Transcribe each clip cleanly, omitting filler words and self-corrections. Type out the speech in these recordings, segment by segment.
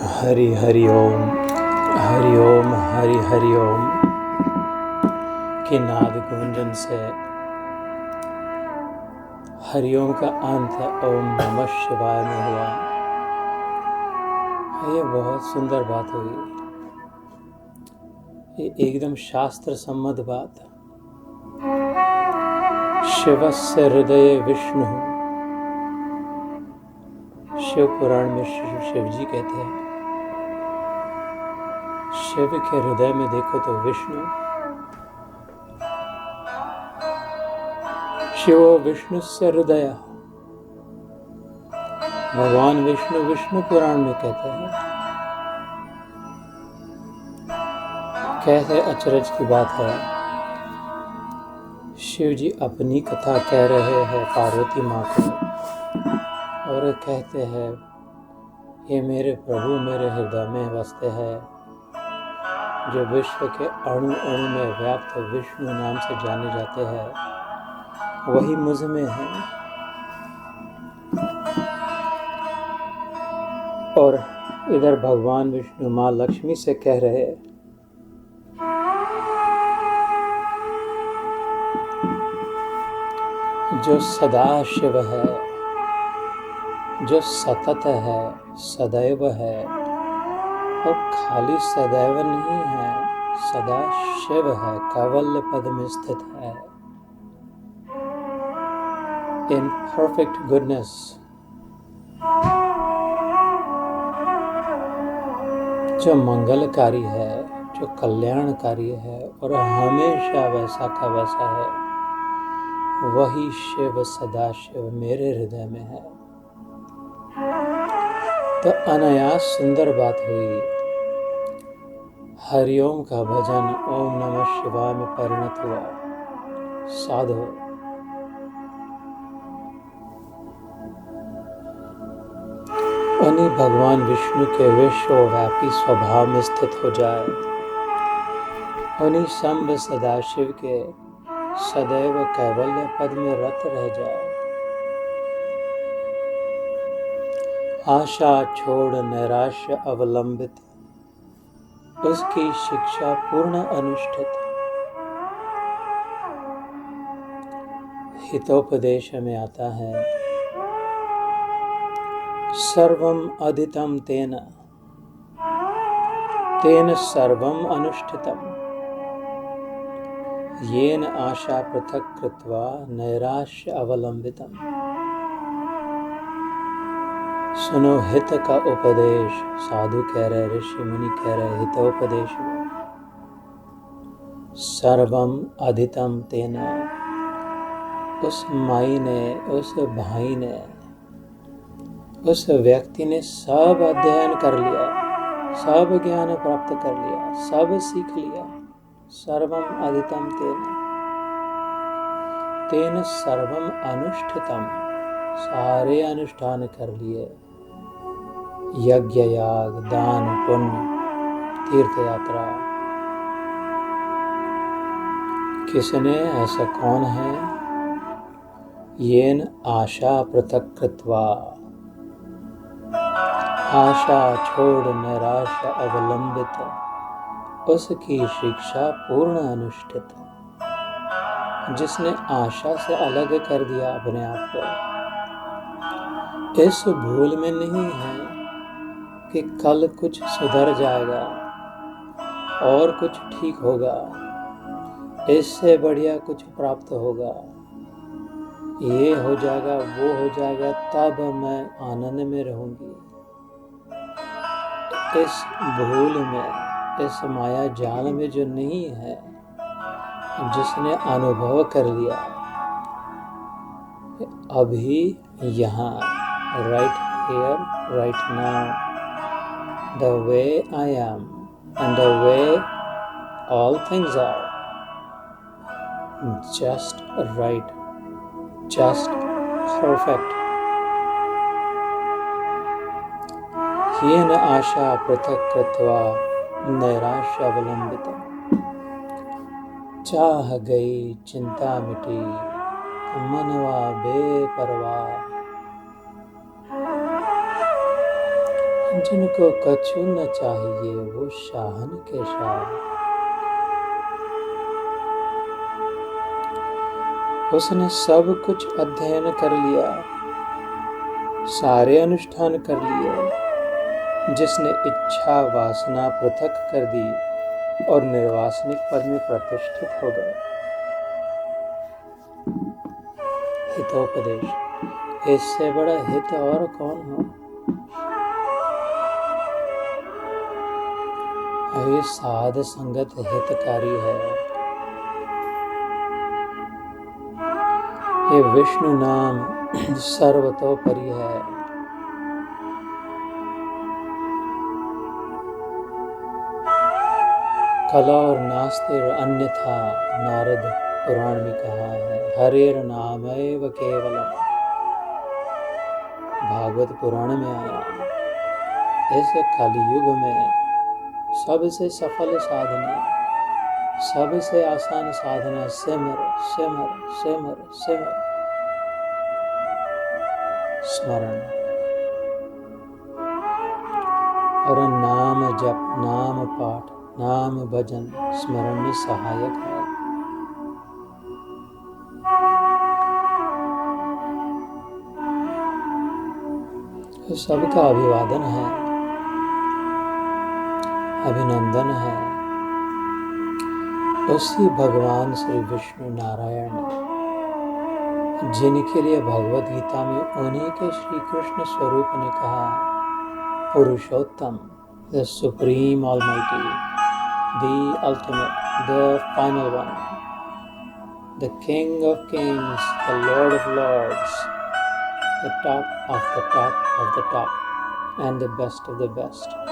हरि हरि ओम, हरि ओम, हरि हरि ओम के नाद गुंजन से हरिओम का अंत ओम नमः शिवाय में हुआ। ये बहुत सुंदर बात हुई। ये एकदम शास्त्र सम्मत बात। शिवस्य हृदय विष्णु। शिव पुराण में शिव जी कहते हैं, शिव के हृदय में देखो तो विष्णु। शिवो विष्णु से हृदय। भगवान विष्णु विष्णु पुराण में कहते हैं। कैसे अचरज की बात है। शिव जी अपनी कथा कह रहे हैं पार्वती माँ को और कहते हैं, ये मेरे प्रभु मेरे हृदय में बसते हैं, जो विश्व के अणु अणु में व्याप्त विष्णु नाम से जाने जाते हैं, वही मुझ में है। और इधर भगवान विष्णु माँ लक्ष्मी से कह रहे हैं, जो सदा शिव है, जो सतत है, सदैव है, और खाली सदैव नहीं है, सदा शिव है, कैवल्य पद में स्थित है, इन परफेक्ट गुडनेस। जो मंगलकारी है, जो कल्याणकारी है और हमेशा वैसा का वैसा है, वही शिव सदा शिव मेरे हृदय में है। तो अनायास सुंदर बात हुई। हरिओम का भजन ओम नमः शिवाय में परिणत हुआ। साधु उन्हीं भगवान विष्णु के विश्वव्यापी स्वभाव में स्थित हो जाए, उन्हीं शंभ सदाशिव के सदैव कैवल्य पद में रत रह जाए। आशा छोड़ नैराश्य अवलंबित, उसकी शिक्षा पूर्ण अनुष्ठित। हितोपदेश में आता है, सर्वम अधीतम तेन, तेन सर्वम अनुष्ठितम, येन आशा पृथक कृत्वा नैराश्य अवलंबितम। सुनो हित का उपदेश। साधु कह रहे, ऋषि मुनि कह रहे, हितोपदेश में सर्वम अधीतम तेन। उस माई ने, उस भाई ने, उस व्यक्ति ने सब अध्ययन कर लिया, सब ज्ञान प्राप्त कर लिया, सब सीख लिया। सर्वम अधीतम तेन, तेन सर्वम अनुष्ठितम। सारे अनुष्ठान कर लिए, यज्ञ याग दान पुण्य तीर्थ यात्रा। किसने, ऐसा कौन है? येन आशा पृथक कृत्वा, आशा छोड़ निराशा अवलंबित, उसकी शिक्षा पूर्ण अनुष्ठित। जिसने आशा से अलग कर दिया अपने आप को, इस भूल में नहीं है कि कल कुछ सुधर जाएगा और कुछ ठीक होगा, इससे बढ़िया कुछ प्राप्त होगा, ये हो जाएगा वो हो जाएगा, तब मैं आनंद में रहूंगी। इस भूल में, इस माया जाल में जो नहीं है, जिसने अनुभव कर लिया, अभी यहाँ, right here, right now, the way I am and the way all things are, just right, just perfect. येन आशा पृथक कृत्वा नैराश्य अवलंबित। चाह गई चिंता मिटी, मनवा बेपरवाह। जिनको कछु न चाहिए वो शाहन के शाह। उसने सब कुछ अध्ययन कर लिया, सारे अनुष्ठान कर लिए। जिसने इच्छा वासना पृथक कर दी और निर्वासनिक पद में प्रतिष्ठित हो गए। हितोपदेश, इससे बड़ा हित और कौन हो। ये साध संगत हितकारी है। ये विष्णु नाम सर्वतोपरि है। कला और नास्तिर अन्यथा, नारद पुराण में कहा है। हरेर नामैव केवलम, भागवत पुराण में आया। ऐसे कलयुग में सबसे सफल साधना, सबसे आसान साधना सिमर सिमर सिमर सिमर, स्मरण और नाम जप, नाम पाठ, नाम भजन स्मरण में सहायक है। तो सबका अभिवादन है, अभिनंदन है। उसी भगवान श्री विष्णु नारायण, जिनके लिए भगवद गीता में उन्हीं के श्री कृष्ण स्वरूप ने कहा, Purushottam, the supreme almighty, the ultimate, the final one, the king of kings, the lord of lords, the top of the top of the top, and the best of the best,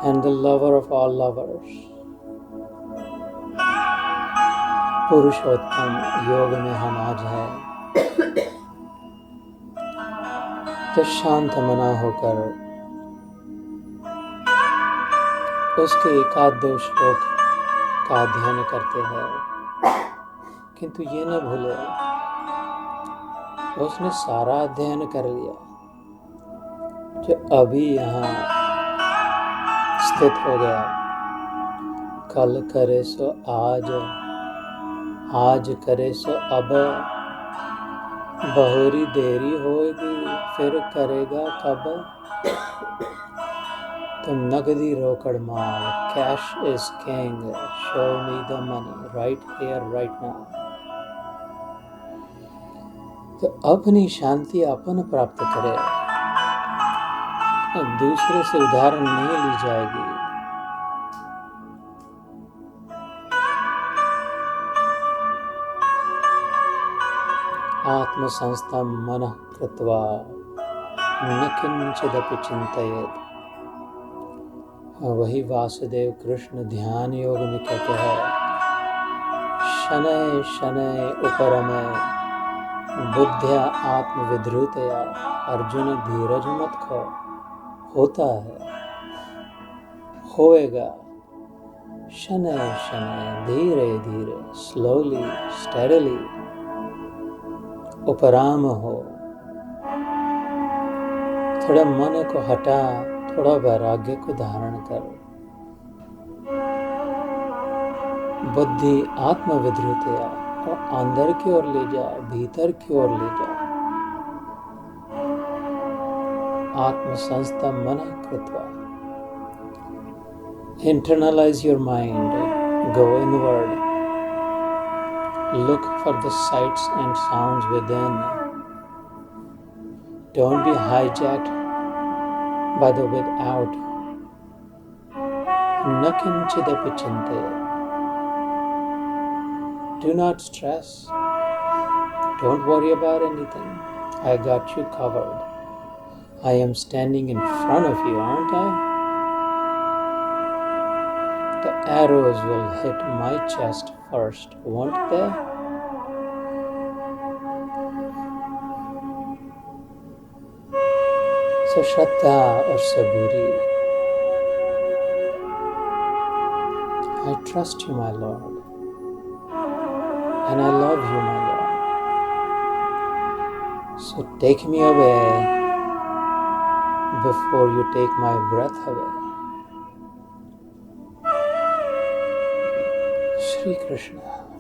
and the lover of all lovers। Purushottam Yog में हम आज हैं। तो शांत मना होकर उसके एकाध दो श्लोक का अध्ययन करते हैं, किंतु ये न भूले उसने सारा अध्ययन कर लिया जो अभी यहाँ स्थित हो गया। कल करे सो आज, आज करे सो अब, बहुरी देरी होगी फिर करेगा कब। तो नगदी रोकड़ माल, cash is king, show me the money right here right now. तो अपनी शांति अपन प्राप्त करे, अब दूसरे से उदाहरण नहीं ली जाएगी। आत्मसंस्थं मनः कृत्वा न किंचिदपि चिंतयेत्। वही वासुदेव कृष्ण ध्यान योग में कहते हैं, शनैः शनैः उपरमय बुद्ध्या आत्मविधृतया। अर्जुन धीरज मत खो, होता है, होएगा, शनैः शनैः, धीरे धीरे, स्लोली स्टेडली, उपराम हो। थोड़ा मन को हटा, थोड़ा वैराग्य को धारण कर। बुद्धि आत्मविधृतया, और अंदर की ओर ले जा, भीतर की ओर ले जा। आत्मसंस्थं मनः कृत्वा, internalize your mind, go inward, look for the sights and sounds within. Don't be hijacked by the without. न किंचिदपि चिंतयेत्। Do not stress. Don't worry about anything. I got you covered. I am standing in front of you, aren't I? The arrows will hit my chest first, won't they? So श्रद्धा और सबूरी, I trust you, my Lord, and I love you, my Lord. So take me away before you take my breath away. Shri Krishna.